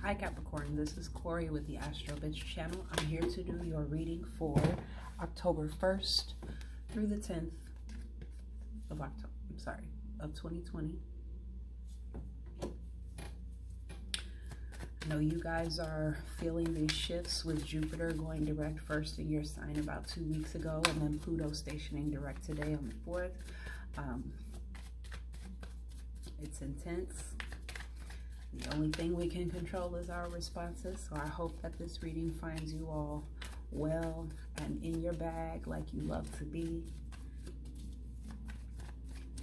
Hi Capricorn, this is kOri with the Astro Bitch channel. I'm here to do your reading for October 1st through the 10th of October, of 2020. I know you guys are feeling these shifts with Jupiter going direct first in your sign about 2 weeks ago, and then Pluto stationing direct today on the 4th. It's intense. The only thing we can control is our responses. So I hope that this reading finds you all well and in your bag like you love to be,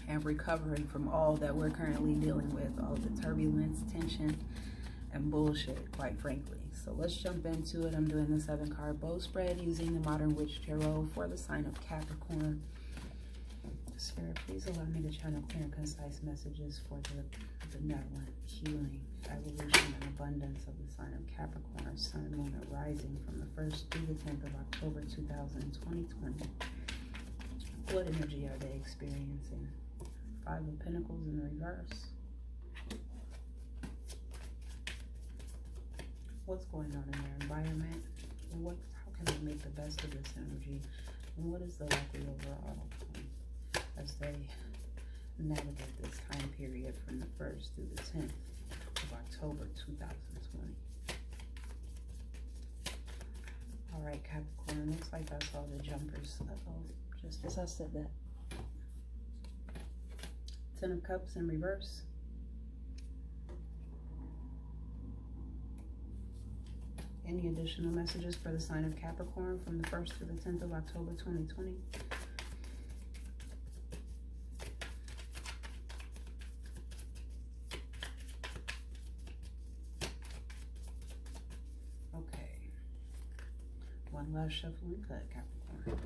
and recovering from all that we're currently dealing with, all the turbulence, tension, and bullshit, quite frankly. So let's jump into it. I'm doing the 7-card bow spread using the Modern Witch Tarot for the sign of Capricorn. Spirit, please allow me to channel clear and concise messages for the benevolent, healing, evolution, and abundance of the sign of Capricorn, Sun, Moon, and Rising from the 1st through the 10th of October 2020. What energy are they experiencing? 5 of Pentacles in the reverse. What's going on in their environment? And how can they make the best of this energy? And what is the likely overall outcome as they navigate this time period from the 1st through the 10th of October 2020. All right, Capricorn, looks like that's all the jumpers. Just as I said that. 10 of Cups in reverse. Any additional messages for the sign of Capricorn from the 1st through the 10th of October 2020? One last shuffle and cut, Capricorn.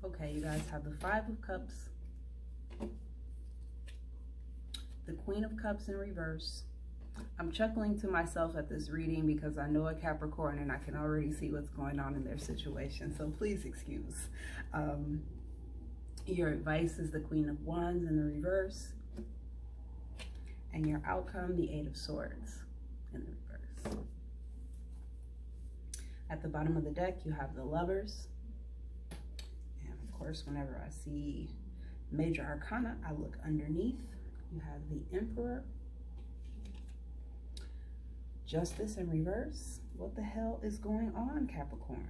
Okay, you guys have the 5 of Cups, the Queen of Cups in reverse. I'm chuckling to myself at this reading because I know a Capricorn and I can already see what's going on in their situation, so please excuse. Your advice is the Queen of Wands in the reverse, and your outcome, the 8 of Swords in the reverse. At the bottom of the deck, you have the Lovers. Of course, whenever I see major arcana, I look underneath. You have the Emperor, Justice in reverse. What the hell is going on, Capricorn?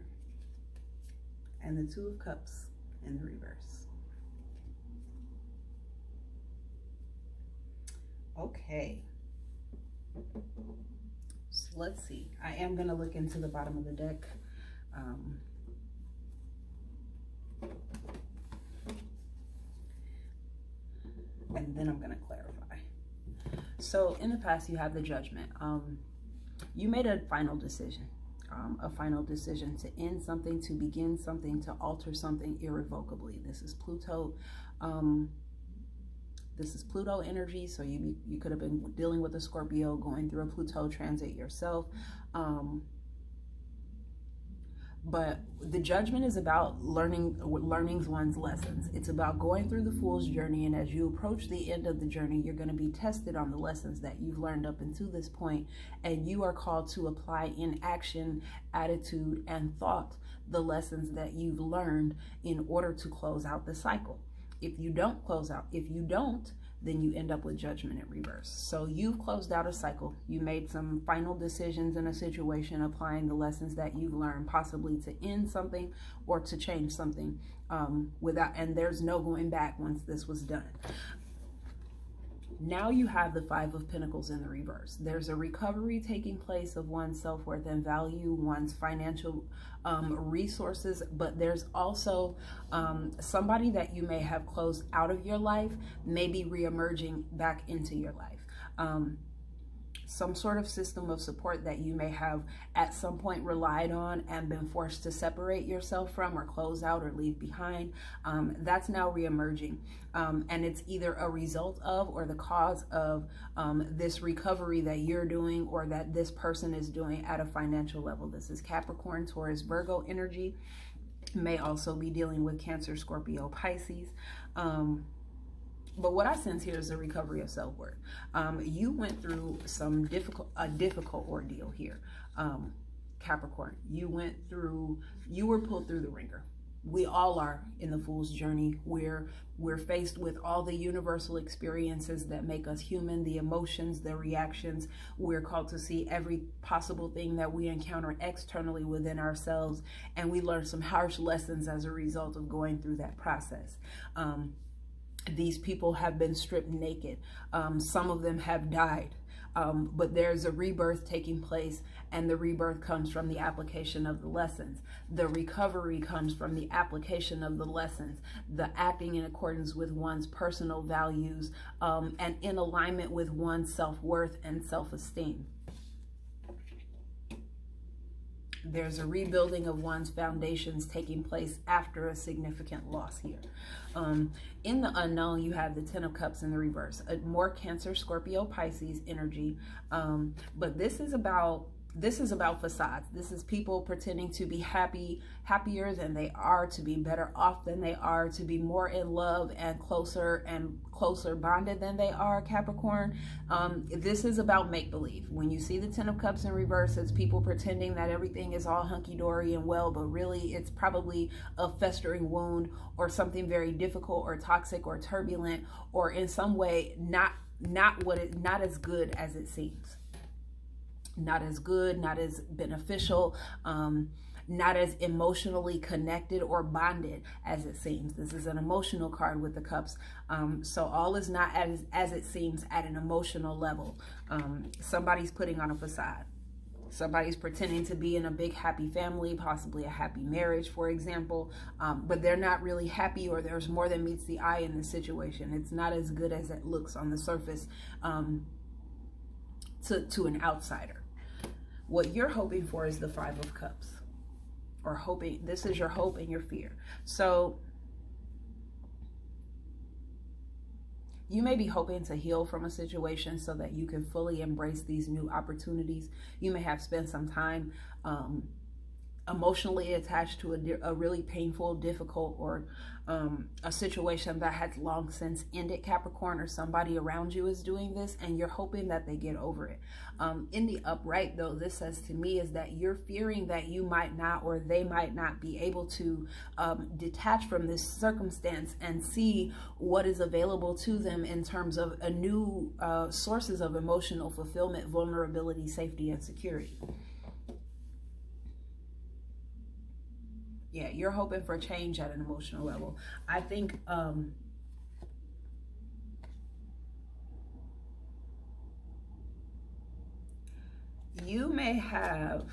And the 2 of Cups in the reverse. Okay. So let's see. I am going to look into the bottom of the deck. And then I'm going to clarify. So in the past, you have the Judgment. You made a final decision. A final decision to end something, to begin something, to alter something irrevocably. This is Pluto. This is Pluto energy. So you could have been dealing with a Scorpio, going through a Pluto transit yourself. But the Judgment is about learning one's lessons. It's about going through the Fool's journey, and as you approach the end of the journey, you're going to be tested on the lessons that you've learned up until this point, and you are called to apply in action, attitude, and thought the lessons that you've learned in order to close out the cycle. If you don't, then you end up with Judgment in reverse. So you've closed out a cycle. You made some final decisions in a situation, applying the lessons that you've learned, possibly to end something or to change something and there's no going back once this was done. Now you have the Five of Pentacles in the reverse. There's a recovery taking place of one's self-worth and value, one's financial resources, but there's also somebody that you may have closed out of your life, maybe re-emerging back into your life. Some sort of system of support that you may have at some point relied on and been forced to separate yourself from or close out or leave behind, that's now reemerging. And it's either a result of or the cause of this recovery that you're doing or that this person is doing at a financial level. This is Capricorn, Taurus, Virgo energy. May also be dealing with Cancer, Scorpio, Pisces. But what I sense here is the recovery of self-worth. You went through a difficult ordeal here, Capricorn. You were pulled through the ringer. We all are in the Fool's Journey. We're faced with all the universal experiences that make us human, the emotions, the reactions. We're called to see every possible thing that we encounter externally within ourselves, and we learn some harsh lessons as a result of going through that process. These people have been stripped naked. Some of them have died. But there's a rebirth taking place, and the rebirth comes from the application of the lessons. The recovery comes from the application of the lessons, the acting in accordance with one's personal values, and in alignment with one's self-worth and self-esteem. There's a rebuilding of one's foundations taking place after a significant loss here. In the unknown, you have the Ten of Cups in the reverse, a more Cancer, Scorpio, Pisces energy. But this is about facades. This is people pretending to be happier than they are, to be better off than they are, to be more in love and closer bonded than they are, Capricorn. This is about make-believe. When you see the Ten of Cups in reverse, it's people pretending that everything is all hunky-dory and well, but really it's probably a festering wound or something very difficult or toxic or turbulent, or in some way not as good as it seems. Not as good, not as beneficial, not as emotionally connected or bonded as it seems. This is an emotional card with the cups. So all is not as it seems at an emotional level. Somebody's putting on a facade. Somebody's pretending to be in a big happy family, possibly a happy marriage, for example, but they're not really happy, or there's more than meets the eye in the situation. It's not as good as it looks on the surface to an outsider. What you're hoping for is the Five of Cups, or hoping. This is your hope and your fear. So you may be hoping to heal from a situation so that you can fully embrace these new opportunities. You may have spent some time emotionally attached to a really painful, difficult, or a situation that has long since ended, Capricorn, or somebody around you is doing this, and you're hoping that they get over it. In the upright, though, this says to me is that you're fearing that you might not, or they might not be able to detach from this circumstance and see what is available to them in terms of a new sources of emotional fulfillment, vulnerability, safety, and security. Yeah, you're hoping for change at an emotional level. I think you may have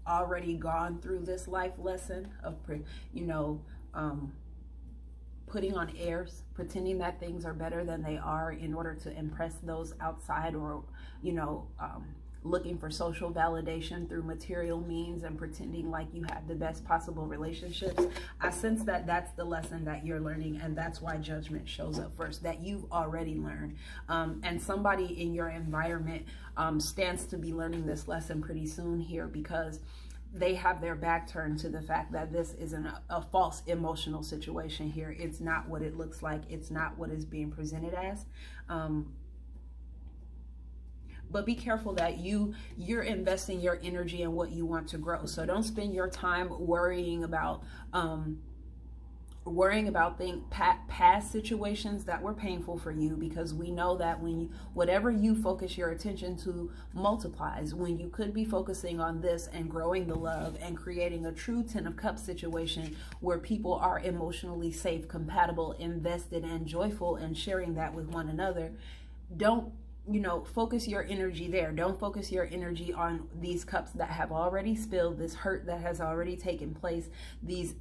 already gone through this life lesson of, putting on airs, pretending that things are better than they are in order to impress those outside, or, looking for social validation through material means and pretending like you have the best possible relationships. I sense that that's the lesson that you're learning, and that's why judgment shows up first, that you've already learned. And somebody in your environment stands to be learning this lesson pretty soon here, because they have their back turned to the fact that this isn't a false emotional situation here. It's not what it looks like. It's not what is being presented as. But be careful that you're investing your energy in what you want to grow. So don't spend your time worrying about worrying about past situations that were painful for you, because we know that whatever you focus your attention to multiplies. When you could be focusing on this and growing the love and creating a true 10 of Cups situation where people are emotionally safe, compatible, invested, and joyful, and sharing that with one another, don't focus your energy there. Don't focus your energy on these cups that have already spilled, this hurt that has already taken place, these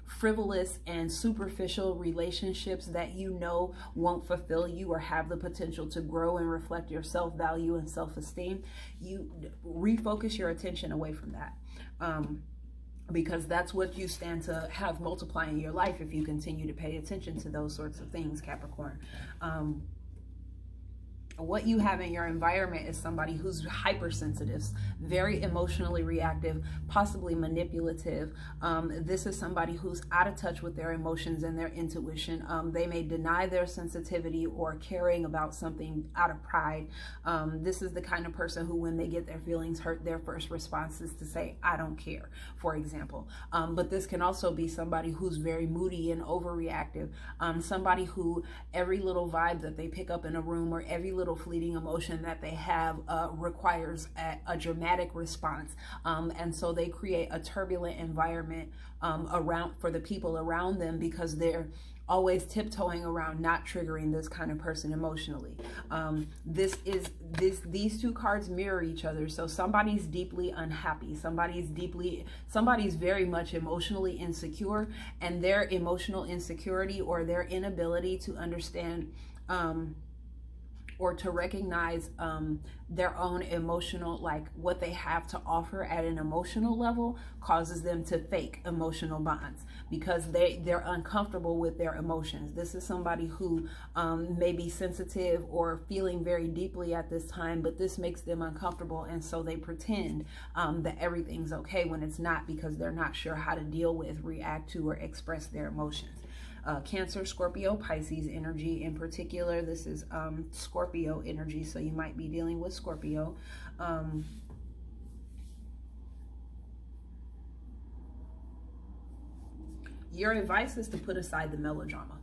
frivolous and superficial relationships that won't fulfill you or have the potential to grow and reflect your self-value and self-esteem. You refocus your attention away from that. Because that's what you stand to have multiply in your life if you continue to pay attention to those sorts of things, Capricorn. What you have in your environment is somebody who's hypersensitive, very emotionally reactive, possibly manipulative. This is somebody who's out of touch with their emotions and their intuition. They may deny their sensitivity or caring about something out of pride. This is the kind of person who, when they get their feelings hurt, their first response is to say, I don't care, for example. But this can also be somebody who's very moody and overreactive. Somebody who every little vibe that they pick up in a room, or every little fleeting emotion that they have requires a dramatic response, and so they create a turbulent environment for the people around them, because they're always tiptoeing around not triggering this kind of person emotionally. These two cards mirror each other. So somebody's deeply unhappy, somebody's very much emotionally insecure, and their emotional insecurity or their inability to understand or to recognize their own emotional, like what they have to offer at an emotional level, causes them to fake emotional bonds, because they're uncomfortable with their emotions. This is somebody who may be sensitive or feeling very deeply at this time, but this makes them uncomfortable, and so they pretend that everything's okay when it's not, because they're not sure how to deal with, react to, or express their emotions. Cancer, Scorpio, Pisces energy in particular. This is Scorpio energy, so you might be dealing with Scorpio. Your advice is to put aside the melodrama.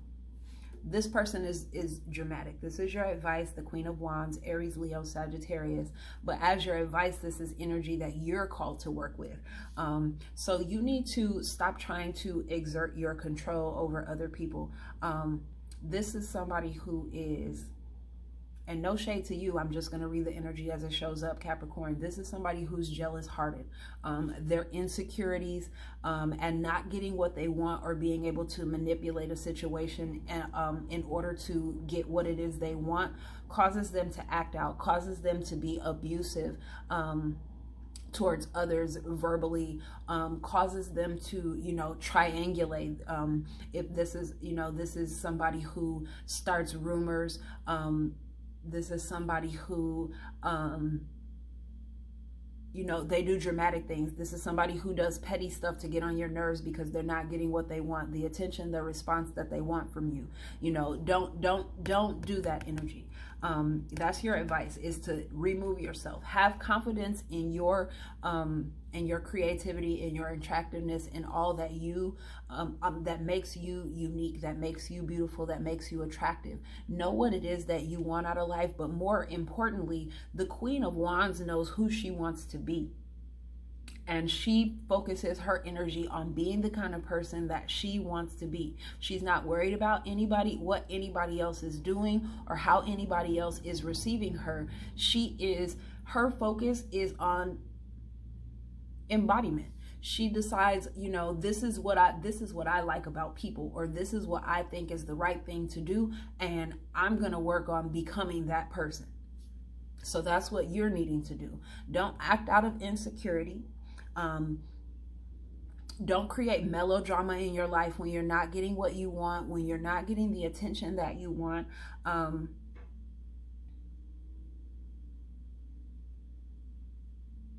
This person is dramatic. This is your advice, the Queen of Wands, Aries, Leo, Sagittarius. But as your advice, this is energy that you're called to work with. So you need to stop trying to exert your control over other people. This is somebody who is, and no shade to you, I'm just going to read the energy as it shows up, Capricorn. This is somebody who's jealous-hearted. Their insecurities and not getting what they want, or being able to manipulate a situation in order to get what it is they want, causes them to act out, causes them to be abusive towards others verbally, causes them to, triangulate. If this is somebody who starts rumors, this is somebody who, they do dramatic things. This is somebody who does petty stuff to get on your nerves because they're not getting what they want, the attention, the response that they want from you. Don't do that energy. That's your advice, is to remove yourself. Have confidence in your creativity, in your attractiveness, in all that you that makes you unique, that makes you beautiful, that makes you attractive. Know what it is that you want out of life, but more importantly, the Queen of Wands knows who she wants to be. And she focuses her energy on being the kind of person that she wants to be. She's not worried about what anybody else is doing or how anybody else is receiving her. Her focus is on embodiment. She decides, this is what I like about people, or this is what I think is the right thing to do, and I'm going to work on becoming that person. So that's what you're needing to do. Don't act out of insecurity. Don't create melodrama in your life when you're not getting what you want, when you're not getting the attention that you want.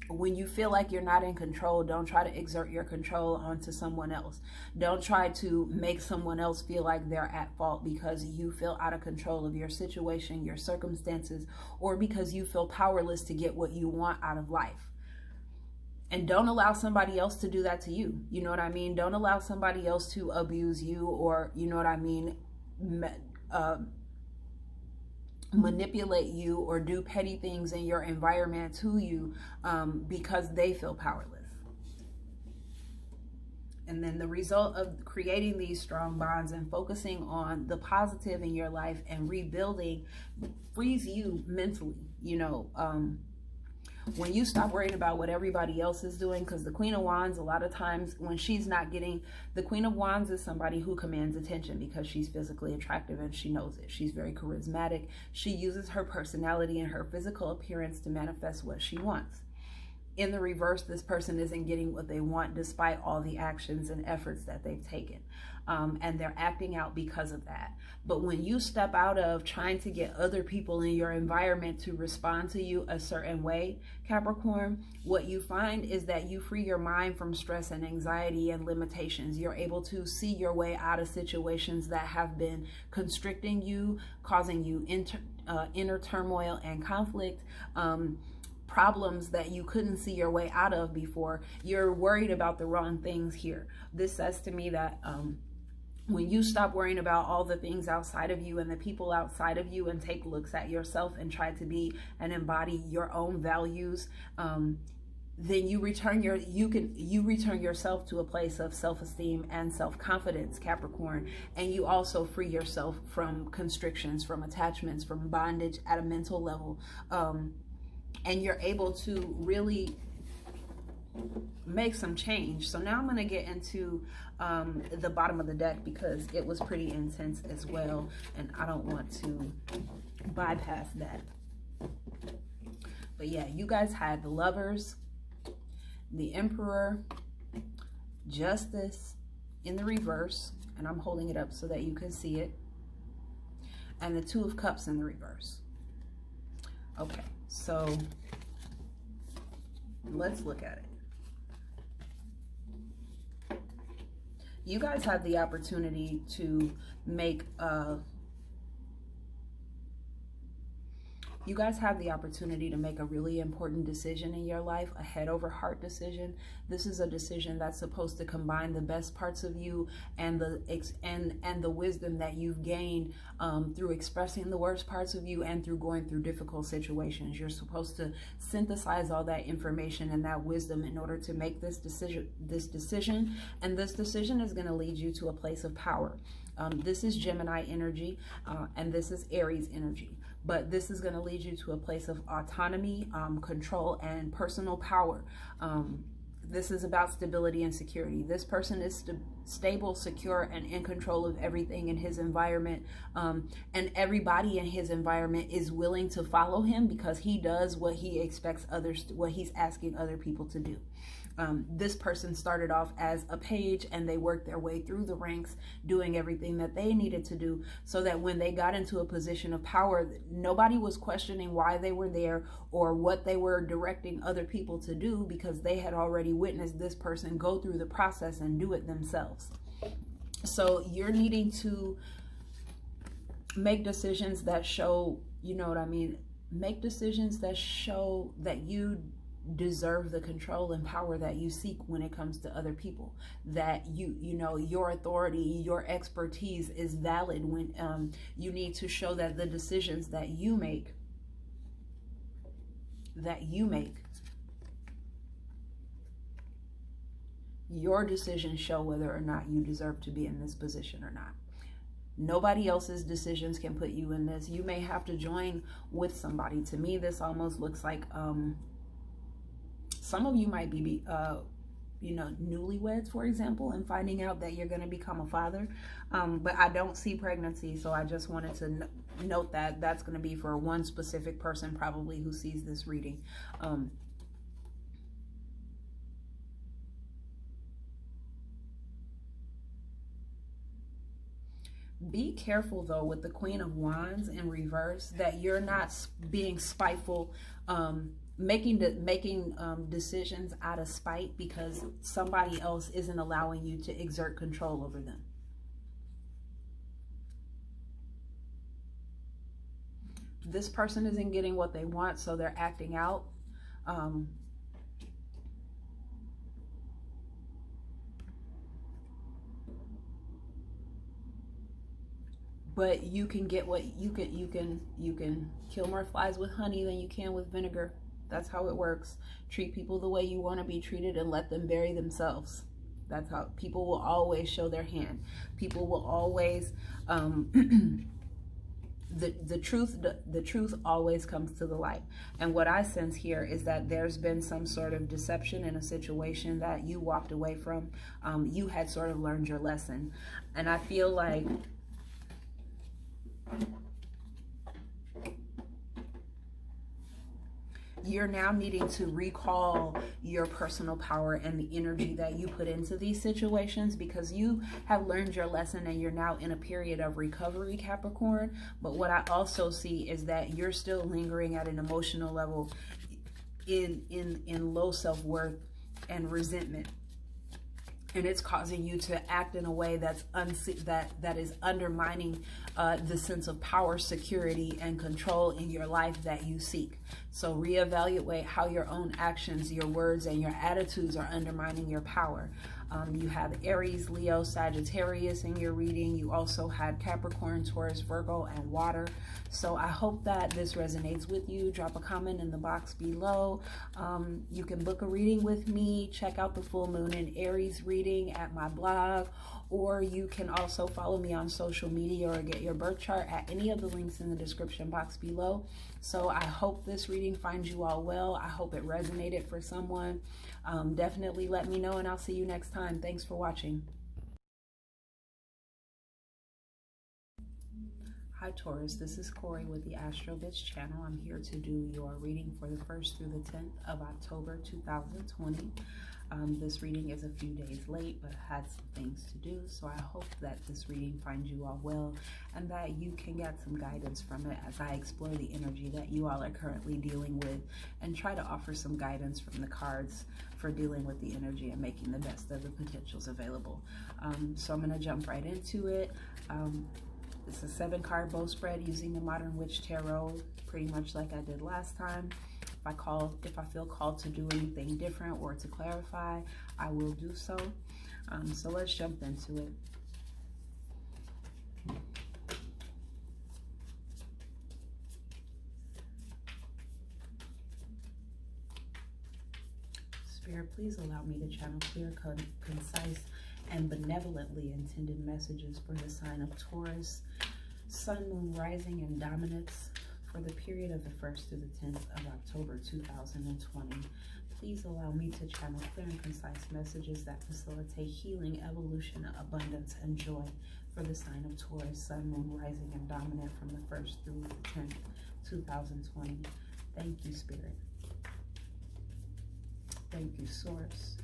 When you feel like you're not in control, don't try to exert your control onto someone else. Don't try to make someone else feel like they're at fault because you feel out of control of your situation, your circumstances, or because you feel powerless to get what you want out of life. And don't allow somebody else to do that to you. You know what I mean? Don't allow somebody else to abuse you, or, you know what I mean, manipulate you or do petty things in your environment to you because they feel powerless. And then the result of creating these strong bonds and focusing on the positive in your life and rebuilding frees you mentally, you know, when you stop worrying about what everybody else is doing. Because the Queen of Wands, a lot of times when she's not getting, the Queen of Wands is somebody who commands attention because she's physically attractive and she knows it. She's very charismatic. She uses her personality and her physical appearance to manifest what she wants. In the reverse, this person isn't getting what they want despite all the actions and efforts that they've taken. And they're acting out because of that. But when you step out of trying to get other people in your environment to respond to you a certain way, Capricorn, what you find is that you free your mind from stress and anxiety and limitations. You're able to see your way out of situations that have been constricting you, causing you inner turmoil and conflict, problems that you couldn't see your way out of before. You're worried about the wrong things here. This says to me that when you stop worrying about all the things outside of you and the people outside of you and take looks at yourself and try to be and embody your own values, then you return yourself to a place of self-esteem and self-confidence, Capricorn. And you also free yourself from constrictions, from attachments, from bondage at a mental level. And you're able to really make some change. So now I'm going to get into the bottom of the deck because it was pretty intense as well, and I don't want to bypass that. But yeah, you guys had the Lovers, the Emperor, Justice in the reverse, and I'm holding it up so that you can see it, and the Two of Cups in the reverse. Okay, so let's look at it. You guys have the opportunity to make a really important decision in your life, a head over heart decision. This is a decision that's supposed to combine the best parts of you and the wisdom that you've gained through expressing the worst parts of you and through going through difficult situations. You're supposed to synthesize all that information and that wisdom in order to make this decision, and this decision is going to lead you to a place of power. This is Gemini energy, and this is Aries energy. But this is going to lead you to a place of autonomy, control, and personal power. This is about stability and security. This person is stable, secure, and in control of everything in his environment. And everybody in his environment is willing to follow him because he does what he expects others, what he's asking other people to do. This person started off as a page and they worked their way through the ranks, doing everything that they needed to do so that when they got into a position of power, nobody was questioning why they were there or what they were directing other people to do, because they had already witnessed this person go through the process and do it themselves. So you're needing to make decisions that show, you know what I mean, make decisions that show that you deserve the control and power that you seek when it comes to other people, that you know your authority, your expertise is valid when you need to show that the decisions that you make your decisions show whether or not you deserve to be in this position or not. Nobody else's decisions can put you in this. You may have to join with somebody. To me, this almost looks like some of you might be, you know, newlyweds, for example, and finding out that you're going to become a father. But I don't see pregnancy, so I just wanted to note that that's going to be for one specific person probably who sees this reading. Be careful, though, with the Queen of Wands in reverse, that you're not being spiteful, making decisions out of spite because somebody else isn't allowing you to exert control over them. This person isn't getting what they want, so they're acting out. but you can get what you can kill more flies with honey than you can with vinegar. That's how it works. Treat people the way you want to be treated and let them bury themselves. That's how people will always show their hand. People will always the truth always comes to the light. And what I sense here is that there's been some sort of deception in a situation that you walked away from. You had sort of learned your lesson, and I feel like you're now needing to recall your personal power and the energy that you put into these situations, because you have learned your lesson and you're now in a period of recovery, Capricorn. But what I also see is that you're still lingering at an emotional level in low self-worth and resentment. And it's causing you to act in a way that's that is undermining the sense of power, security, and control in your life that you seek. So reevaluate how your own actions, your words, and your attitudes are undermining your power. You have Aries, Leo, Sagittarius in your reading. You also had Capricorn, Taurus, Virgo, and water. So I hope that this resonates with you. Drop a comment in the box below. You can book a reading with me. Check out the full moon in Aries reading at my blog, or you can also follow me on social media or get your birth chart at any of the links in the description box below. So I hope this reading finds you all well. I hope it resonated for someone. Definitely let me know, and I'll see you next time. Thanks for watching. Hi Taurus, this is kOri with the Astro Bitch channel. I'm here to do your reading for the 1st through the 10th of October 2020. This reading is a few days late, but I had some things to do, so I hope that this reading finds you all well and that you can get some guidance from it as I explore the energy that you all are currently dealing with and try to offer some guidance from the cards for dealing with the energy and making the best of the potentials available. So I'm going to jump right into it. It's a 7-card bow spread using the Modern Witch Tarot, pretty much like I did last time. If I feel called to do anything different or to clarify, I will do so. So let's jump into it. Spirit, please allow me to channel clear, concise, and benevolently intended messages for the sign of Taurus, Sun, Moon, Rising, and Dominance for the period of the 1st through the 10th of October 2020. Please allow me to channel clear and concise messages that facilitate healing, evolution, abundance, and joy for the sign of Taurus, Sun, Moon, Rising, and Dominant from the 1st through the 10th, 2020. Thank you, Spirit. Thank you, Source.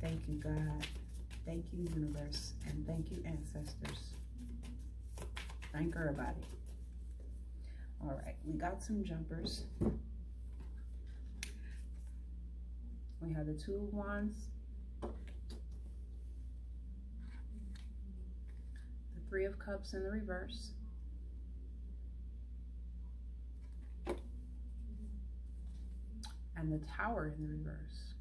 Thank you, God. Thank you, Universe. And thank you, Ancestors. Thank everybody. All right, we got some jumpers. We have the 2 of Wands, the 3 of Cups in the reverse, and the Tower in the reverse.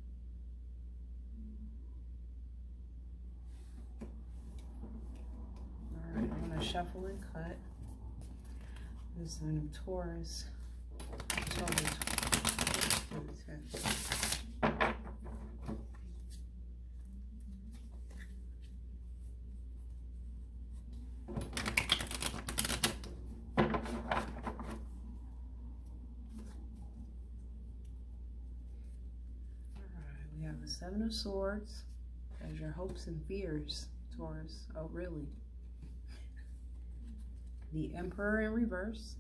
All right, I'm gonna shuffle and cut the sign of Taurus, October 10th. We have the 7 of Swords as your hopes and fears, Taurus. Oh, really? The Emperor in reverse.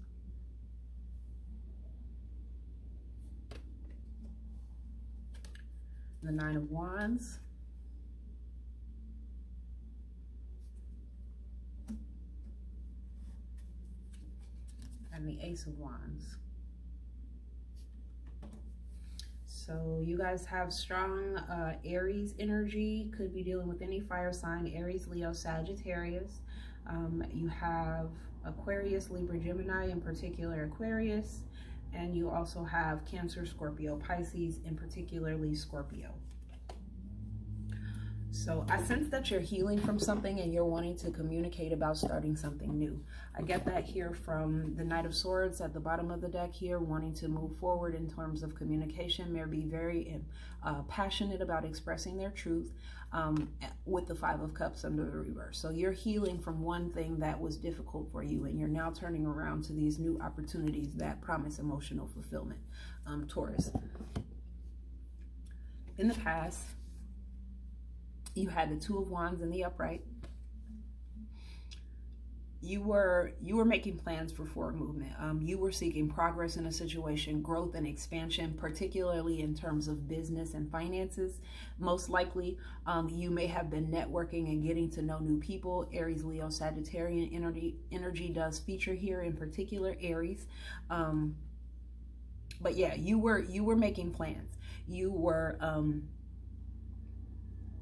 The 9 of Wands. And the Ace of Wands. So you guys have strong Aries energy. Could be dealing with any fire sign, Aries, Leo, Sagittarius. You have Aquarius, Libra, Gemini, in particular Aquarius. And you also have Cancer, Scorpio, Pisces, in particularly Scorpio. So I sense that you're healing from something and you're wanting to communicate about starting something new. I get that here from the Knight of Swords at the bottom of the deck here, wanting to move forward in terms of communication, maybe very passionate about expressing their truth, with the Five of Cups under the reverse. So you're healing from one thing that was difficult for you, and you're now turning around to these new opportunities that promise emotional fulfillment, Taurus. In the past, you had the Two of Wands in the upright. You were making plans for forward movement. You were seeking progress in a situation, growth and expansion, particularly in terms of business and finances. Most likely, you may have been networking and getting to know new people. Aries, Leo, Sagittarian energy does feature here, in particular Aries. But yeah, you were making plans. You were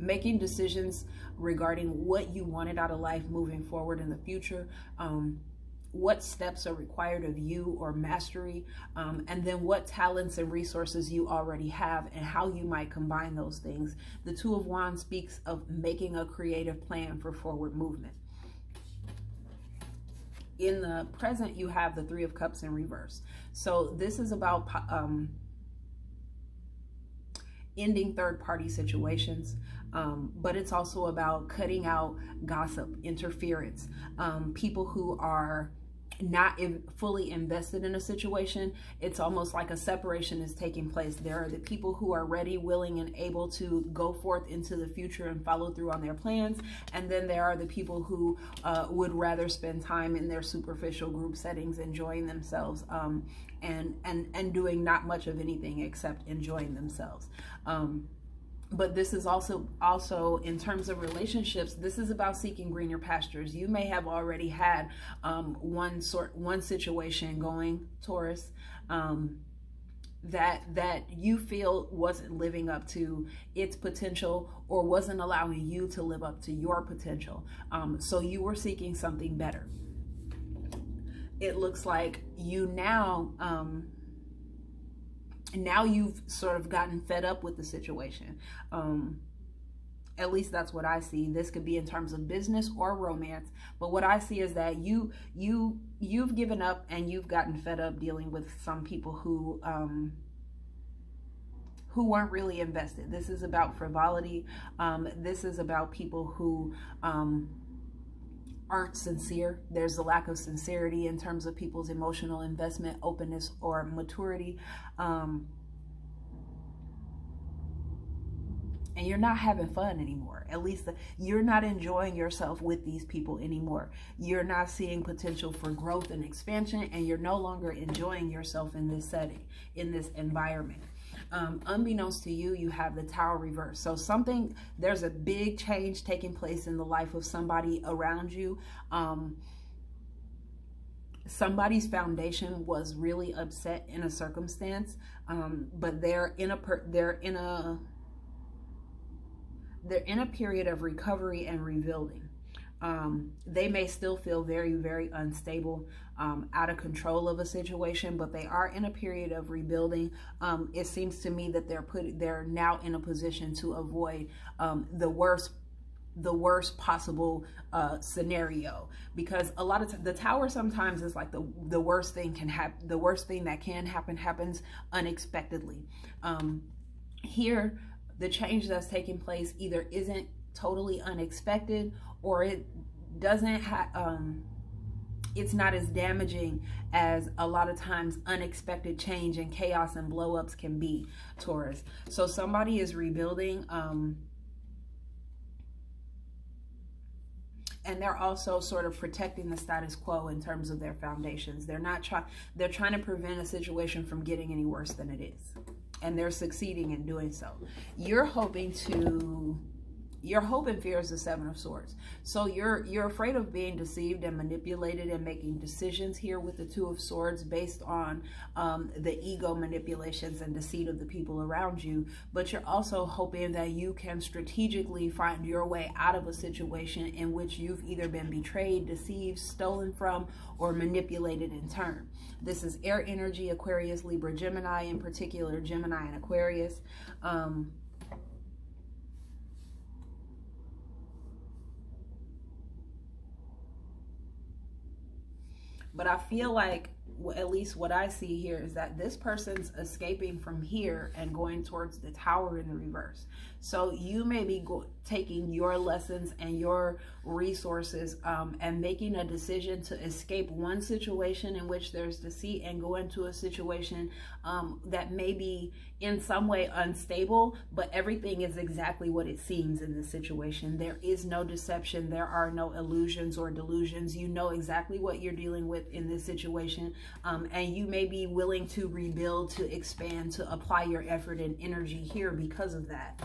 making decisions regarding what you wanted out of life moving forward in the future, what steps are required of you or mastery, and then what talents and resources you already have and how you might combine those things. The Two of Wands speaks of making a creative plan for forward movement. In the present, you have the Three of Cups in reverse. So this is about ending third-party situations, but it's also about cutting out gossip, interference, people who are not fully invested in a situation. It's almost like a separation is taking place. There are the people who are ready, willing, and able to go forth into the future and follow through on their plans. And then there are the people who would rather spend time in their superficial group settings, enjoying themselves, and doing not much of anything except enjoying themselves. But this is also in terms of relationships, this is about seeking greener pastures. You may have already had one situation going, Taurus, that you feel wasn't living up to its potential or wasn't allowing you to live up to your potential. So you were seeking something better. It looks like you now you've sort of gotten fed up with the situation. At least that's what I see. This could be in terms of business or romance, but what I see is that you've given up and you've gotten fed up dealing with some people who weren't really invested. This is about frivolity. This is about people who aren't sincere. There's a lack of sincerity in terms of people's emotional investment, openness, or maturity. And you're not having fun anymore. At least you're not enjoying yourself with these people anymore. You're not seeing potential for growth and expansion, and you're no longer enjoying yourself in this setting, in this environment. Unbeknownst to you, you have the Tower reverse. So there's a big change taking place in the life of somebody around you. Somebody's foundation was really upset in a circumstance, but they're in a period of recovery and rebuilding. They may still feel very, very unstable, out of control of a situation, but they are in a period of rebuilding. It seems to me that they're now in a position to avoid the worst possible scenario, because a lot of the Tower sometimes is like the worst thing can happen. The worst thing that can happen happens unexpectedly. Here, the change that's taking place either isn't totally unexpected, or it doesn't it's not as damaging as a lot of times unexpected change and chaos and blow-ups can be, Taurus. So somebody is rebuilding, and they're also sort of protecting the status quo in terms of their foundations. They're trying to prevent a situation from getting any worse than it is, and they're succeeding in doing so. Your hope and fear is the Seven of Swords. So you're afraid of being deceived and manipulated and making decisions here with the Two of Swords based on the ego manipulations and deceit of the people around you. But you're also hoping that you can strategically find your way out of a situation in which you've either been betrayed, deceived, stolen from, or manipulated in turn. This is air energy, Aquarius, Libra, Gemini, in particular Gemini and Aquarius. But I feel like, at least what I see here, is that this person's escaping from here and going towards the Tower in the reverse. So you may be taking your lessons and your resources and making a decision to escape one situation in which there's deceit and go into a situation that may be in some way unstable, but everything is exactly what it seems in this situation. There is no deception. There are no illusions or delusions. You know exactly what you're dealing with in this situation, and you may be willing to rebuild, to expand, to apply your effort and energy here because of that.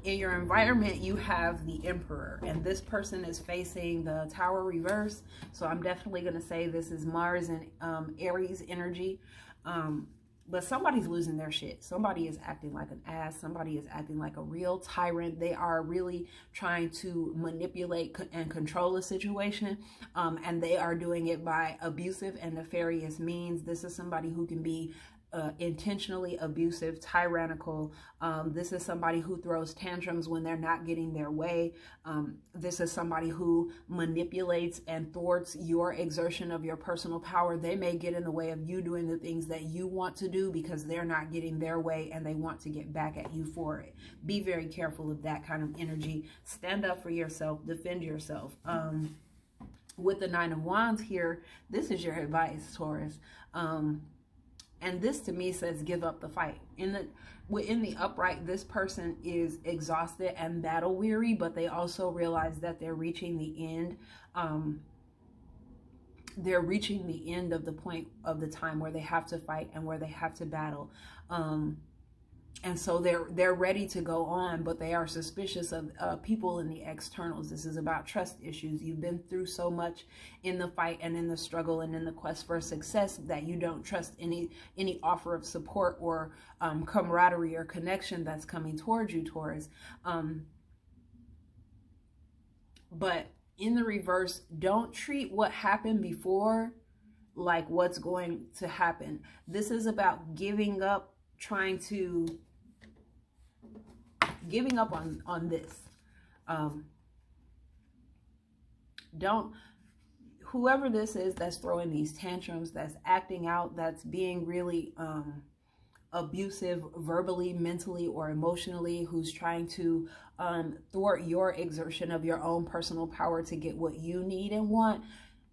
In your environment, you have the Emperor, and this person is facing the Tower reverse. So I'm definitely going to say this is Mars and Aries energy. But somebody's losing their shit. Somebody is acting like an ass. Somebody is acting like a real tyrant. They are really trying to manipulate and control a situation. And they are doing it by abusive and nefarious means. This is somebody who can be intentionally abusive, tyrannical. This is somebody who throws tantrums when they're not getting their way. This is somebody who manipulates and thwarts your exertion of your personal power. They may get in the way of you doing the things that you want to do because they're not getting their way and they want to get back at you for it. Be very careful of that kind of energy. Stand up for yourself, defend yourself. With the Nine of Wands here, this is your advice, Taurus. And this to me says give up the fight. In the upright, this person is exhausted and battle weary, but they also realize that they're reaching the end. They're reaching the end of the point of the time where they have to fight and where they have to battle. And so they're ready to go on, but they are suspicious of people in the externals. This is about trust issues. You've been through so much in the fight and in the struggle and in the quest for success that you don't trust any offer of support or camaraderie or connection that's coming towards you, Taurus. But in the reverse, don't treat what happened before like what's going to happen. This is about giving up, giving up on this. Whoever this is that's throwing these tantrums, that's acting out, that's being really abusive verbally, mentally, or emotionally, who's trying to thwart your exertion of your own personal power to get what you need and want,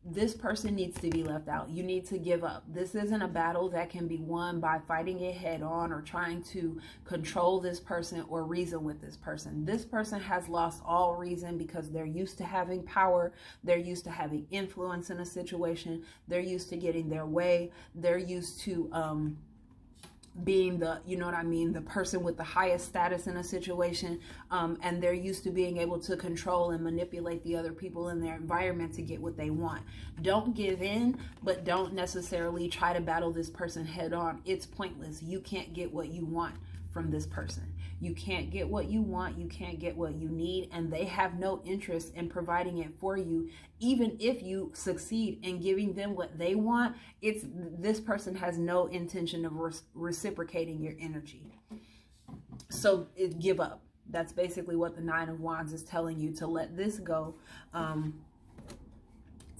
this person needs to be left out. You need to give up. This isn't a battle that can be won by fighting it head on or trying to control this person or reason with this person. This person has lost all reason because they're used to having power. They're used to having influence in a situation. They're used to getting their way. They're used to being the, you know what I mean, the person with the highest status in a situation, and they're used to being able to control and manipulate the other people in their environment to get what they want. Don't give in, but don't necessarily try to battle this person head on. It's pointless. You can't get what you want from this person. You can't get what you want. You can't get what you need, and they have no interest in providing it for you. Even if you succeed in giving them what they want, this person has no intention of reciprocating your energy. So give up. That's basically what the Nine of Wands is telling you, to let this go.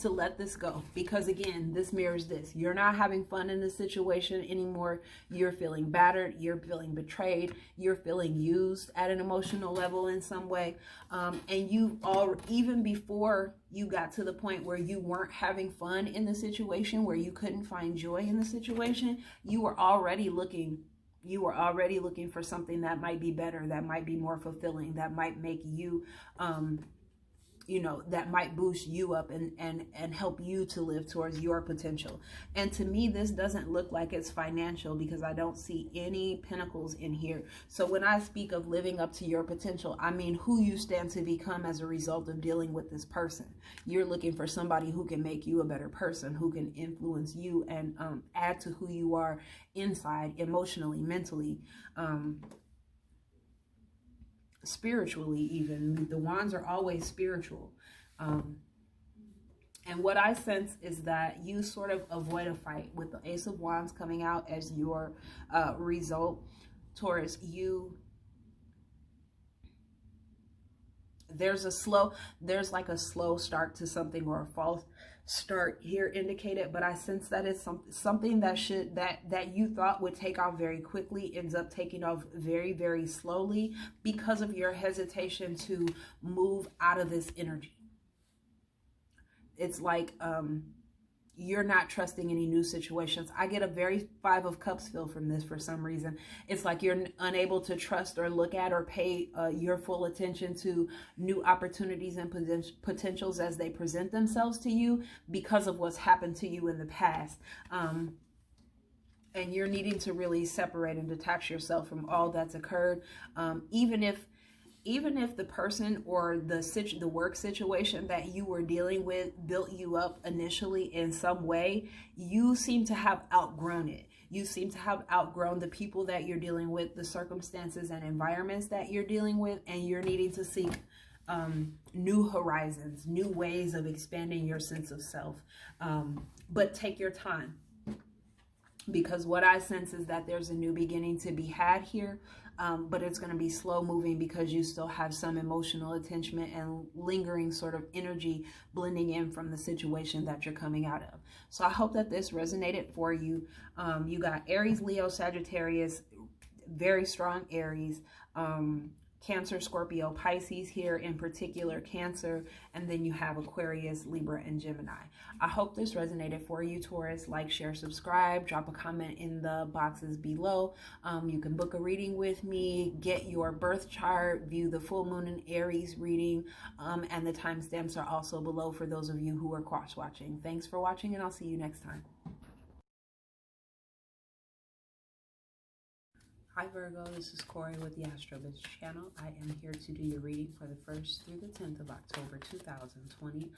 To let this go, because again, this mirrors this. You're not having fun in this situation anymore. You're feeling battered. You're feeling betrayed. You're feeling used at an emotional level in some way. And even before you got to the point where you weren't having fun in the situation, where you couldn't find joy in the situation, you were already looking for something that might be better, that might be more fulfilling, that might make you that might boost you up and help you to live towards your potential. And to me, this doesn't look like it's financial, because I don't see any pentacles in here. So when I speak of living up to your potential, I mean who you stand to become as a result of dealing with this person. You're looking for somebody who can make you a better person, who can influence you and add to who you are inside, emotionally, mentally, spiritually even. The wands are always spiritual. And what I sense is that you sort of avoid a fight with the Ace of Wands coming out as your result. Taurus, there's like a slow start to something, or a false start here indicated, but I sense that it's something that you thought would take off very quickly ends up taking off very, very slowly because of your hesitation to move out of this energy. It's like you're not trusting any new situations. I get a very Five of Cups feel from this for some reason. It's like you're unable to trust or look at or pay your full attention to new opportunities and potentials as they present themselves to you because of what's happened to you in the past. And you're needing to really separate and detach yourself from all that's occurred. Even if the person or the work situation that you were dealing with built you up initially in some way, you seem to have outgrown it. You seem to have outgrown the people that you're dealing with, the circumstances and environments that you're dealing with, and you're needing to seek new horizons, new ways of expanding your sense of self. But take your time, because what I sense is that there's a new beginning to be had here. But it's going to be slow moving because you still have some emotional attachment and lingering sort of energy blending in from the situation that you're coming out of. So I hope that this resonated for you. You got Aries, Leo, Sagittarius, very strong Aries, Cancer, Scorpio, Pisces here, in particular Cancer, and then you have Aquarius, Libra, and Gemini. I hope this resonated for you, Taurus. Like, share, subscribe, drop a comment in the boxes below. You can book a reading with me, get your birth chart, view the full moon in Aries reading, and the timestamps are also below for those of you who are cross-watching. Thanks for watching, and I'll see you next time. Hi Virgo, this is kOri with the AstroBiz channel. I am here to do your reading for the 1st through the 10th of October 2020.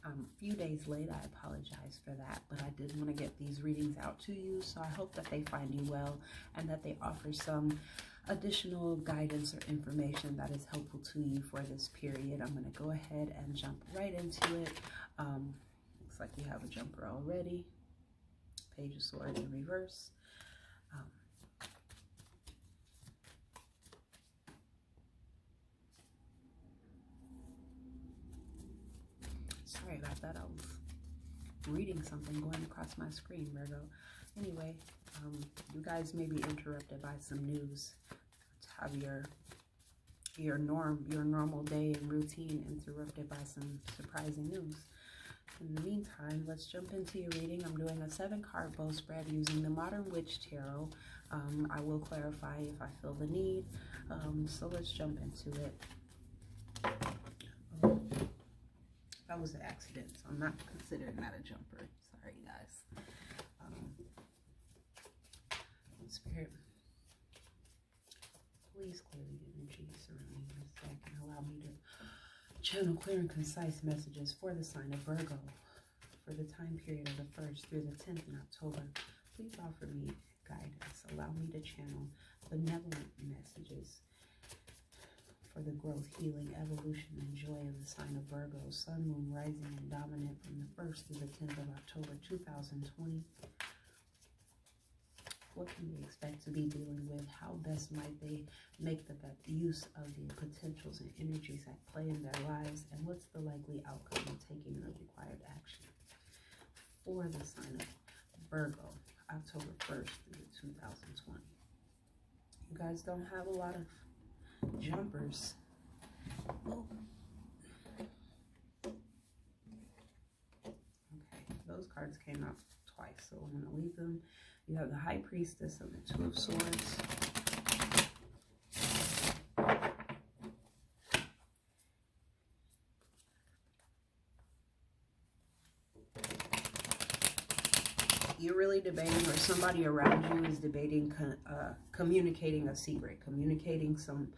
I'm a few days late, I apologize for that, but I did want to get these readings out to you, so I hope that they find you well and that they offer some additional guidance or information that is helpful to you for this period. I'm going to go ahead and jump right into it. Looks like you have a jumper already. Page of Swords in reverse. Sorry about that. I was reading something going across my screen, Virgo. Anyway, you guys may be interrupted by some news. Have your normal day and routine interrupted by some surprising news. In the meantime, let's jump into your reading. I'm doing a 7-card bow spread using the Modern Witch Tarot. I will clarify if I feel the need. So let's jump into it. That was an accident, so I'm not considering that a jumper. Sorry, guys. Spirit, please clear the energy surrounding this deck and allow me to channel clear and concise messages for the sign of Virgo for the time period of the 1st through the 10th in October. Please offer me guidance. Allow me to channel benevolent messages for the growth, healing, evolution, and joy of the sign of Virgo, Sun, Moon, rising, and dominant from the 1st through the 10th of October 2020. What can we expect to be dealing with? How best might they make the best use of the potentials and energies at play in their lives? And what's the likely outcome of taking the required action for the sign of Virgo, October 1st through 2020? You guys don't have a lot of jumpers. Oh. Okay, those cards came out twice, so I'm going to leave them. You have the High Priestess and the Two of Swords. You're really debating, or somebody around you is debating, communicating a secret, communicating some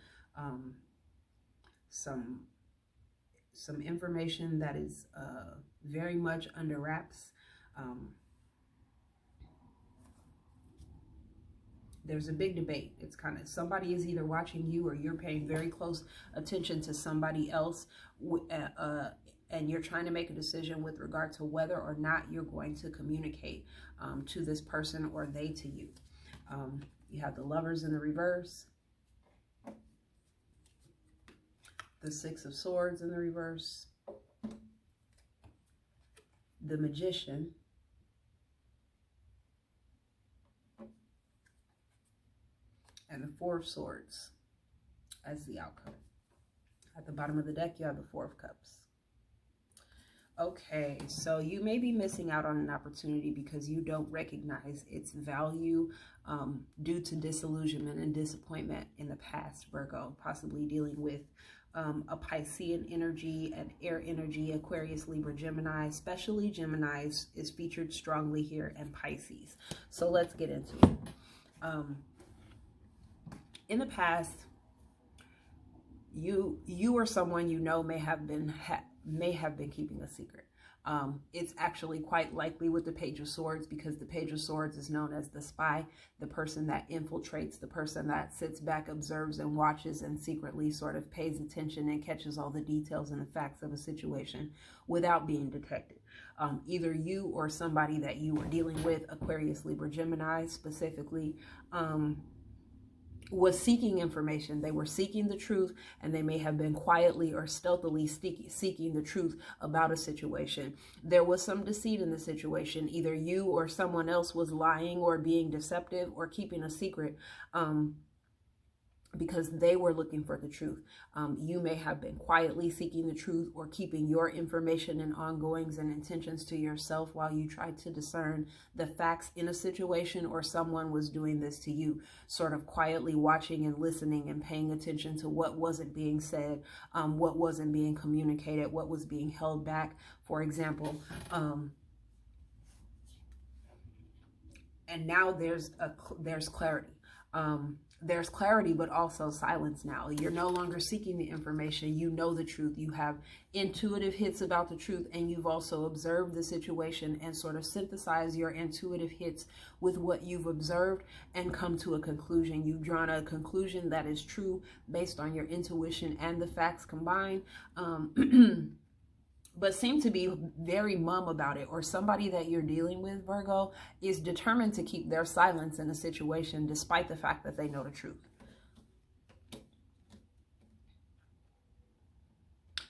information that is very much under wraps. There's a big debate. It's kind of, somebody is either watching you or you're paying very close attention to somebody else, and you're trying to make a decision with regard to whether or not you're going to communicate to this person or they to you. You have the Lovers in the reverse, the Six of Swords in the reverse, the Magician, and the Four of Swords as the outcome. At the bottom of the deck, you have the Four of Cups. Okay, so you may be missing out on an opportunity because you don't recognize its value due to disillusionment and disappointment in the past, Virgo, possibly dealing with a Piscean energy, an air energy, Aquarius, Libra, Gemini, especially Gemini is featured strongly here, and Pisces. So let's get into it. In the past, you or someone you know may have been keeping a secret. It's actually quite likely with the Page of Swords, because the Page of Swords is known as the spy, the person that infiltrates, the person that sits back, observes and watches and secretly sort of pays attention and catches all the details and the facts of a situation without being detected. Either you or somebody that you were dealing with, Aquarius, Libra, Gemini specifically, was seeking information. They were seeking the truth, and they may have been quietly or stealthily seeking the truth about a situation. There was some deceit in the situation. Either you or someone else was lying or being deceptive or keeping a secret because they were looking for the truth. You may have been quietly seeking the truth or keeping your information and ongoings and intentions to yourself while you tried to discern the facts in a situation, or someone was doing this to you, sort of quietly watching and listening and paying attention to what wasn't being said, what wasn't being communicated, what was being held back, for example. And now there's clarity. There's clarity, but also silence now. You're no longer seeking the information. You know the truth. You have intuitive hits about the truth, and you've also observed the situation and sort of synthesized your intuitive hits with what you've observed and come to a conclusion. You've drawn a conclusion that is true based on your intuition and the facts combined. But seem to be very mum about it, or somebody that you're dealing with, Virgo, is determined to keep their silence in a situation despite the fact that they know the truth.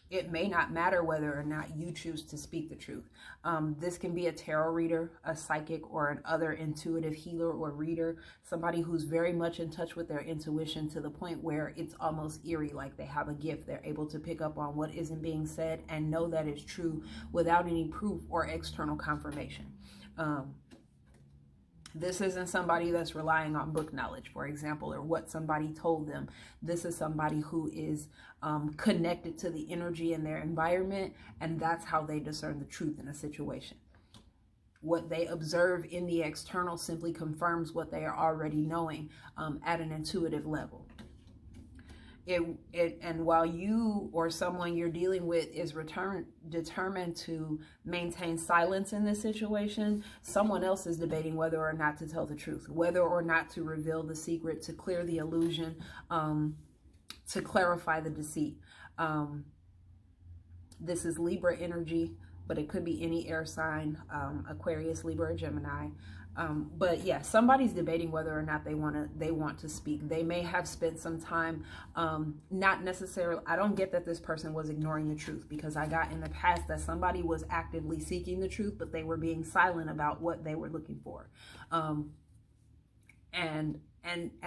It may not matter whether or not you choose to speak the truth. This can be a tarot reader, a psychic, or an other intuitive healer or reader, somebody who's very much in touch with their intuition to the point where it's almost eerie, like they have a gift. They're able to pick up on what isn't being said and know that it's true without any proof or external confirmation. This isn't somebody that's relying on book knowledge, for example, or what somebody told them. This is somebody who is connected to the energy in their environment, and that's how they discern the truth in a situation. What they observe in the external simply confirms what they are already knowing at an intuitive level. And while you or someone you're dealing with is determined to maintain silence in this situation, someone else is debating whether or not to tell the truth, whether or not to reveal the secret, to clear the illusion, to clarify the deceit. This is Libra energy, but it could be any air sign, Aquarius, Libra, or Gemini. But yeah, somebody's debating whether or not they want to speak. They may have spent some time, not necessarily, I don't get that this person was ignoring the truth, because I got in the past that somebody was actively seeking the truth, but they were being silent about what they were looking for. And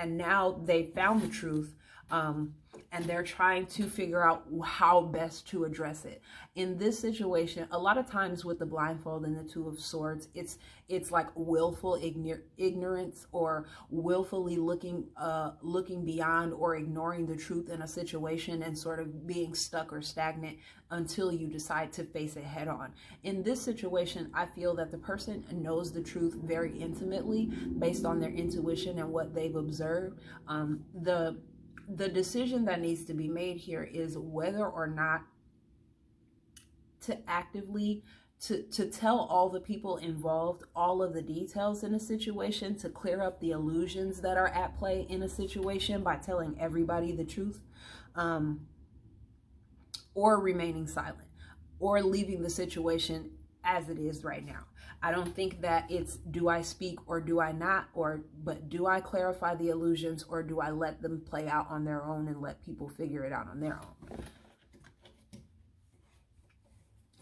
now they found the truth, and they're trying to figure out how best to address it. In this situation, a lot of times with the blindfold and the Two of Swords, it's like willful ignorance, or willfully looking beyond or ignoring the truth in a situation and sort of being stuck or stagnant until you decide to face it head on. In this situation, I feel that the person knows the truth very intimately based on their intuition and what they've observed. The decision that needs to be made here is whether or not to actively to tell all the people involved all of the details in a situation, to clear up the illusions that are at play in a situation by telling everybody the truth, or remaining silent, or leaving the situation as it is right now. I don't think that it's do I speak or do I not, but do I clarify the illusions, or do I let them play out on their own and let people figure it out on their own?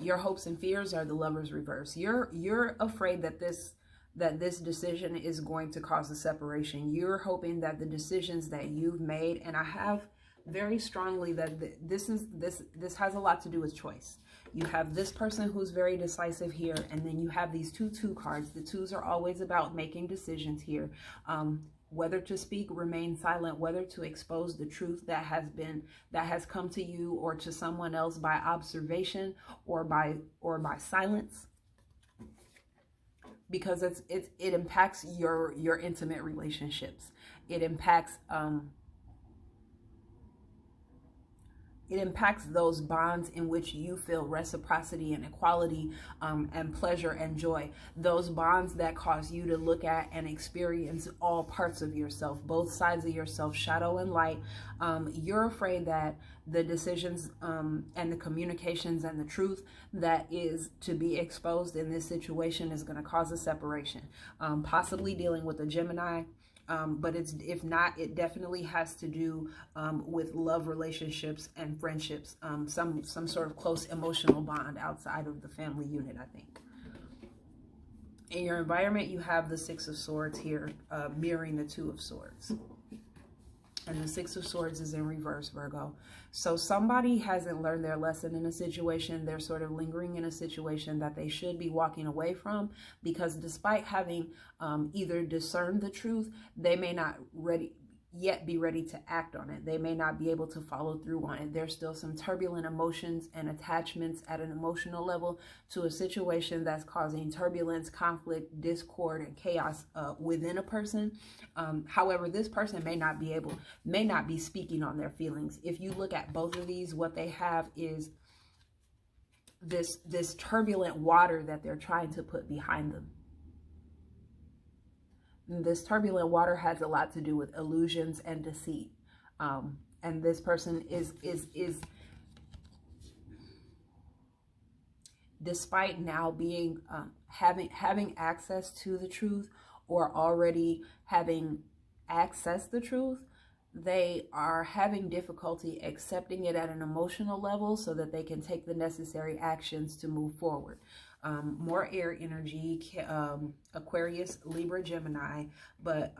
Your hopes and fears are the Lover's reverse. You're afraid that this decision is going to cause a separation. You're hoping that the decisions that you've made, and I have very strongly that this has a lot to do with choice. You have this person who's very decisive here, and then you have these two cards. The twos are always about making decisions here. Whether to speak, remain silent, whether to expose the truth that has come to you or to someone else by observation or by silence, because it impacts your intimate relationships. It impacts those bonds in which you feel reciprocity and equality, and pleasure and joy. Those bonds that cause you to look at and experience all parts of yourself, both sides of yourself, shadow and light. You're afraid that the decisions and the communications and the truth that is to be exposed in this situation is going to cause a separation, possibly dealing with a Gemini. But if not, it definitely has to do with love relationships and friendships, some sort of close emotional bond outside of the family unit, I think. In your environment, you have the Six of Swords here, mirroring the Two of Swords. And the Six of Swords is in reverse, Virgo. So somebody hasn't learned their lesson in a situation. They're sort of lingering in a situation that they should be walking away from, because despite having either discerned the truth, they may not yet be ready to act on it. They may not be able to follow through on it. There's still some turbulent emotions and attachments at an emotional level to a situation that's causing turbulence, conflict, discord, and chaos within a person. However, this person may not be speaking on their feelings. If you look at both of these, what they have is this turbulent water that they're trying to put behind them. This turbulent water has a lot to do with illusions and deceit. And this person is despite now being having access to the truth, or already having accessed the truth, they are having difficulty accepting it at an emotional level so that they can take the necessary actions to move forward. More air energy, Aquarius, Libra, Gemini, but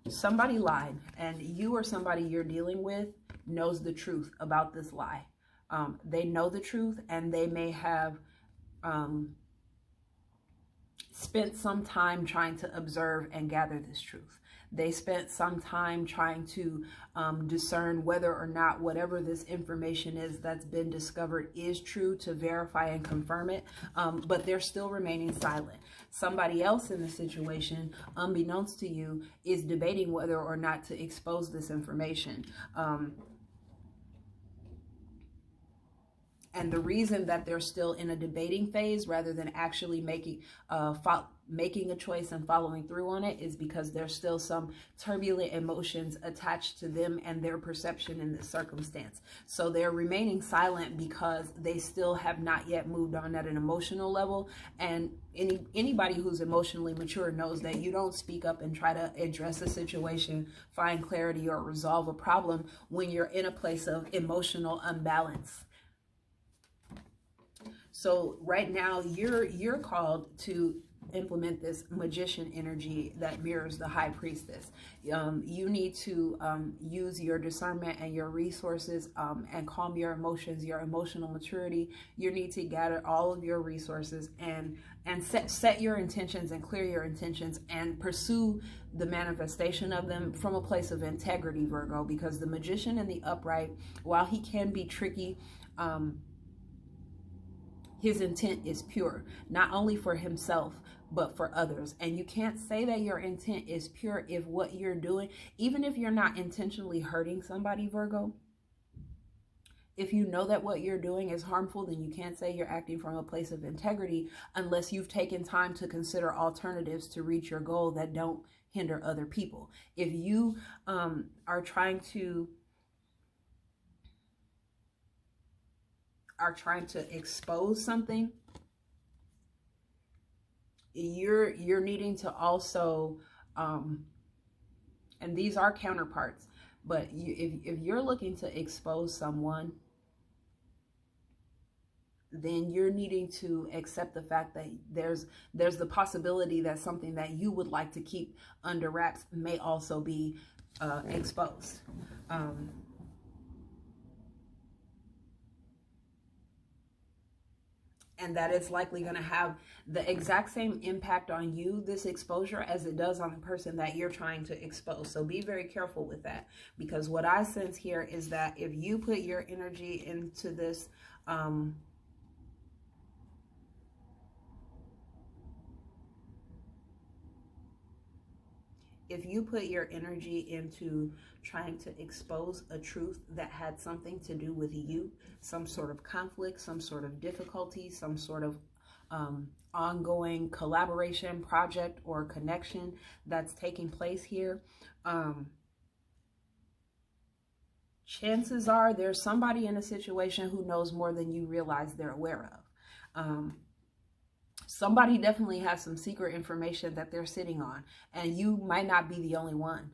somebody lied, and you or somebody you're dealing with knows the truth about this lie. They know the truth, and they may have spent some time trying to observe and gather this truth. They spent some time trying to discern whether or not whatever this information is that's been discovered is true, to verify and confirm it, but they're still remaining silent. Somebody else in the situation, unbeknownst to you, is debating whether or not to expose this information. And the reason that they're still in a debating phase rather than actually making a choice and following through on it is because there's still some turbulent emotions attached to them and their perception in this circumstance. So they're remaining silent because they still have not yet moved on at an emotional level. And anybody who's emotionally mature knows that you don't speak up and try to address a situation, find clarity, or resolve a problem when you're in a place of emotional imbalance. So right now you're called to implement this magician energy that mirrors the high priestess. You need to use your discernment and your resources and calm your emotions, your emotional maturity. You need to gather all of your resources and set your intentions and clear your intentions and pursue the manifestation of them from a place of integrity, Virgo, because the magician in the upright, while he can be tricky, his intent is pure, not only for himself, but for others. And you can't say that your intent is pure if what you're doing, even if you're not intentionally hurting somebody, Virgo, if you know that what you're doing is harmful, then you can't say you're acting from a place of integrity unless you've taken time to consider alternatives to reach your goal that don't hinder other people. If you are trying to expose something you're needing to also, and these are counterparts, but if you're looking to expose someone, then you're needing to accept the fact that there's the possibility that something that you would like to keep under wraps may also be exposed. And that it's likely going to have the exact same impact on you, this exposure, as it does on the person that you're trying to expose. So be very careful with that, because what I sense here is that if you put your energy into this, if you put your energy into trying to expose a truth that had something to do with you, some sort of conflict, some sort of difficulty, some sort of ongoing collaboration, project, or connection that's taking place here, chances are there's somebody in a situation who knows more than you realize they're aware of. Somebody definitely has some secret information that they're sitting on, and you might not be the only one.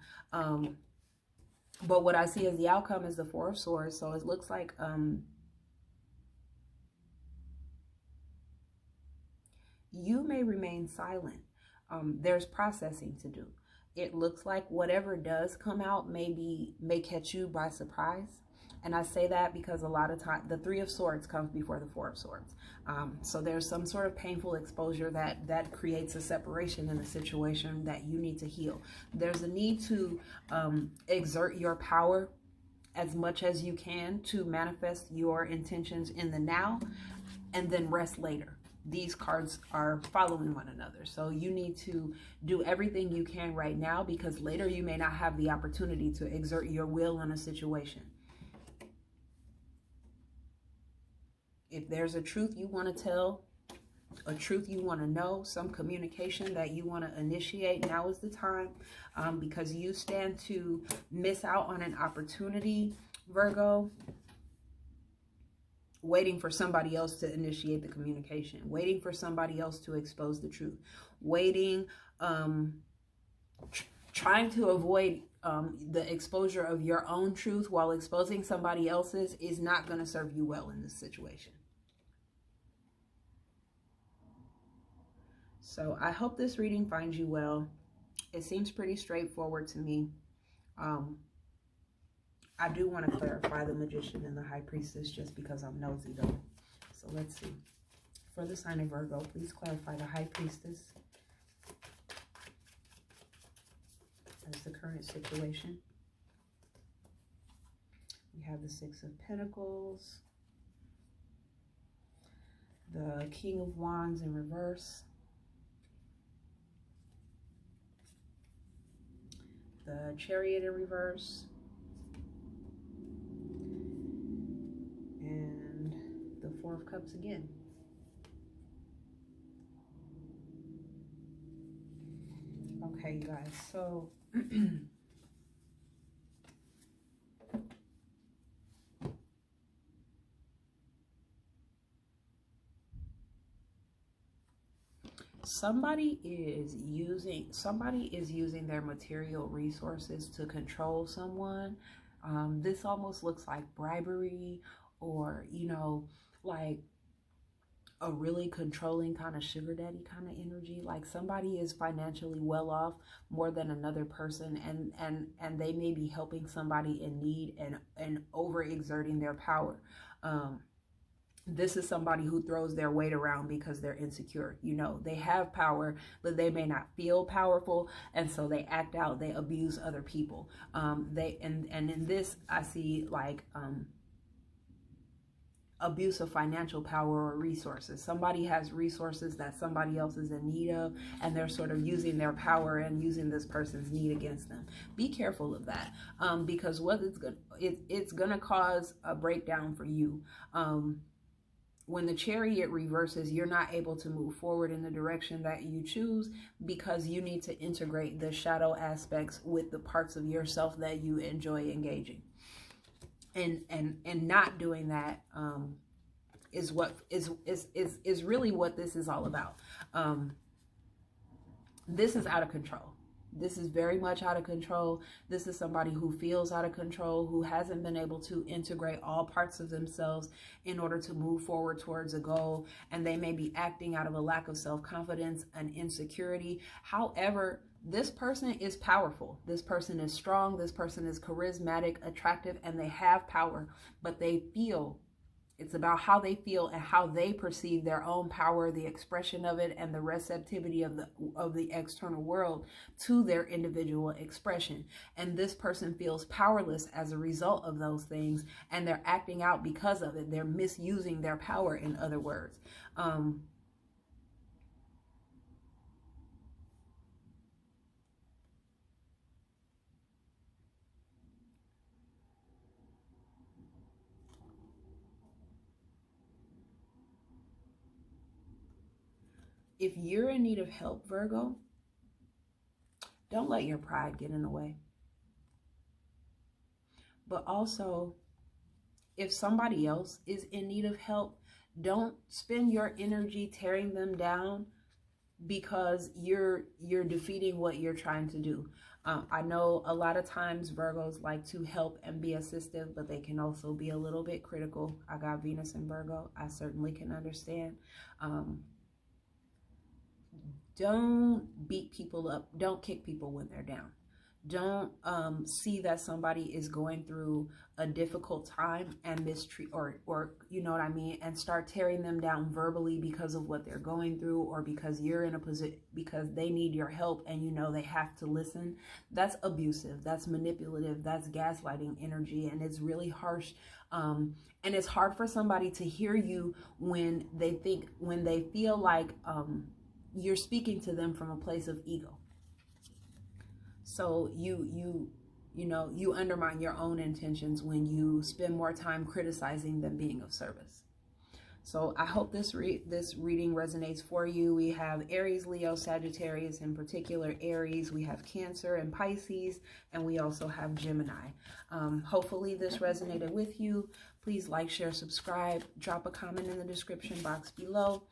But what I see as the outcome is the Four of Swords. So it looks like you may remain silent. There's processing to do. It looks like whatever does come out may catch you by surprise. And I say that because a lot of time the Three of Swords comes before the Four of Swords. So there's some sort of painful exposure that creates a separation in a situation that you need to heal. There's a need to exert your power as much as you can to manifest your intentions in the now, and then rest later. These cards are following one another. So you need to do everything you can right now, because later you may not have the opportunity to exert your will in a situation. If there's a truth you want to tell, a truth you want to know, some communication that you want to initiate, now is the time, because you stand to miss out on an opportunity, Virgo, waiting for somebody else to initiate the communication, waiting for somebody else to expose the truth, waiting, trying to avoid the exposure of your own truth while exposing somebody else's is not going to serve you well in this situation. So I hope this reading finds you well. It seems pretty straightforward to me. I do want to clarify the Magician and the High Priestess just because I'm nosy though. So let's see. For the sign of Virgo, please clarify the High Priestess as the current situation. We have the Six of Pentacles, the King of Wands in reverse, the Chariot in reverse, and the Four of Cups again. Okay, you guys, so somebody is using their material resources to control someone. This almost looks like bribery, or, you know, like a really controlling kind of sugar daddy kind of energy. Like somebody is financially well off more than another person, and they may be helping somebody in need and overexerting their power. This is somebody who throws their weight around because they're insecure. You know, they have power, but they may not feel powerful, and so they act out, they abuse other people. And in this, I see like abuse of financial power or resources. Somebody has resources that somebody else is in need of, and they're sort of using their power and using this person's need against them. Be careful of that, because what it's gonna cause a breakdown for you. When the Chariot reverses, you're not able to move forward in the direction that you choose, because you need to integrate the shadow aspects with the parts of yourself that you enjoy engaging. And not doing that is what is really what this is all about. This is out of control. This is very much out of control. This is somebody who feels out of control, who hasn't been able to integrate all parts of themselves in order to move forward towards a goal. And they may be acting out of a lack of self-confidence and insecurity. However, this person is powerful. This person is strong. This person is charismatic, attractive, and they have power, but they feel. It's about how they feel and how they perceive their own power, the expression of it, and the receptivity of the external world to their individual expression. And this person feels powerless as a result of those things, and they're acting out because of it. They're misusing their power, in other words. If you're in need of help, Virgo, don't let your pride get in the way. But also, if somebody else is in need of help, don't spend your energy tearing them down because you're defeating what you're trying to do. I know a lot of times Virgos like to help and be assistive, but they can also be a little bit critical. I got Venus in Virgo. I certainly can understand. Don't beat people up. Don't kick people when they're down. Don't see that somebody is going through a difficult time and mistreat or you know what I mean, and start tearing them down verbally because of what they're going through, or because you're in a position, because they need your help and you know they have to listen. That's abusive. That's manipulative. That's gaslighting energy, and it's really harsh. And it's hard for somebody to hear you when they feel like you're speaking to them from a place of ego. So you undermine your own intentions when you spend more time criticizing than being of service. So I hope this reading resonates for you. We have Aries, Leo, Sagittarius, in particular Aries. We have Cancer and Pisces, and we also have Gemini. Hopefully this resonated with you. Please like, share, subscribe, drop a comment in the description box below.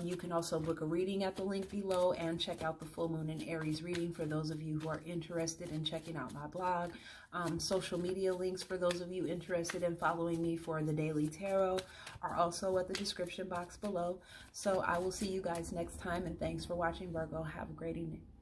You can also book a reading at the link below and check out the full moon in Aries reading for those of you who are interested in checking out my blog. Social media links for those of you interested in following me for the daily tarot are also at the description box below. So I will see you guys next time, and thanks for watching, Virgo. Have a great evening.